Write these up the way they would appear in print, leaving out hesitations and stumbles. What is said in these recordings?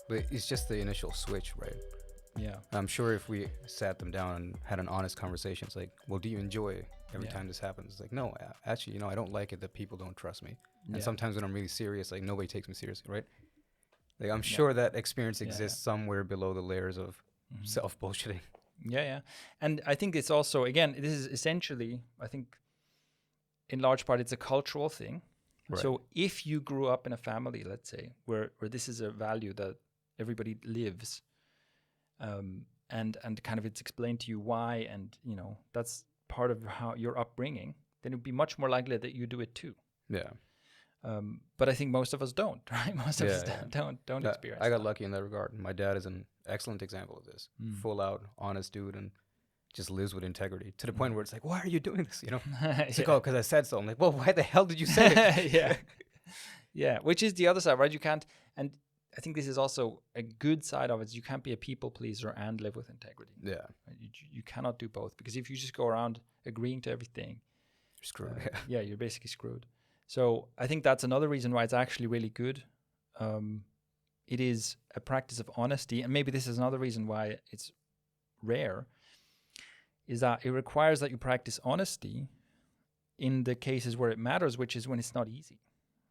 But it's just the initial switch, right? Yeah. I'm sure if we sat them down and had an honest conversation, it's like, well, do you enjoy every Yeah. time this happens? It's like, no, actually, I don't like it that people don't trust me. And Yeah. sometimes when I'm really serious, like nobody takes me seriously, right? Like I'm Yeah. sure that experience Yeah. exists somewhere below the layers of Mhm. self bullshitting. Yeah, yeah. And I think it's also, again, this is essentially, I think in large part, it's a cultural thing. Right. So if you grew up in a family, let's say, where this is a value that everybody lives, and kind of it's explained to you why, and that's part of how your upbringing, then it would be much more likely that you do it too. Yeah. But I think most of us don't, right? Most of us Yeah. don't experience I got that. lucky in that regard. My dad is an excellent example of this. Mm. Full out, honest dude, and just lives with integrity to the point where it's like, why are you doing this? It's like, Yeah. oh, because I said so. I'm like, well, why the hell did you say it? Yeah. Yeah, which is the other side, right? You can't, and I think this is also a good side of it. Is you can't be a people pleaser and live with integrity. Yeah. Right? You cannot do both, because if you just go around agreeing to everything, You're screwed. yeah, you're basically screwed. So I think that's another reason why it's actually really good. It is a practice of honesty, and maybe this is another reason why it's rare, is that it requires that you practice honesty in the cases where it matters, which is when it's not easy,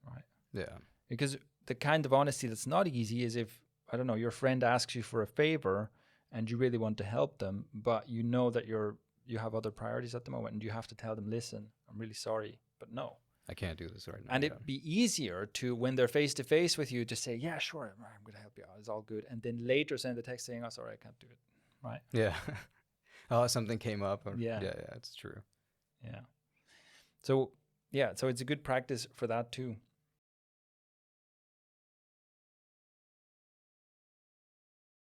right? Yeah. Because the kind of honesty that's not easy is if, I don't know, your friend asks you for a favor and you really want to help them, but you know that you have other priorities at the moment, and you have to tell them, listen, I'm really sorry, but no. I can't do this right now. And it'd be easier to, when they're face to face with you, to say, yeah, sure, I'm going to help you out. It's all good. And then later send a text saying, oh, sorry, I can't do it. Right? Yeah. Oh, something came up. Yeah. Yeah, it's true. Yeah. So, yeah, so it's a good practice for that too.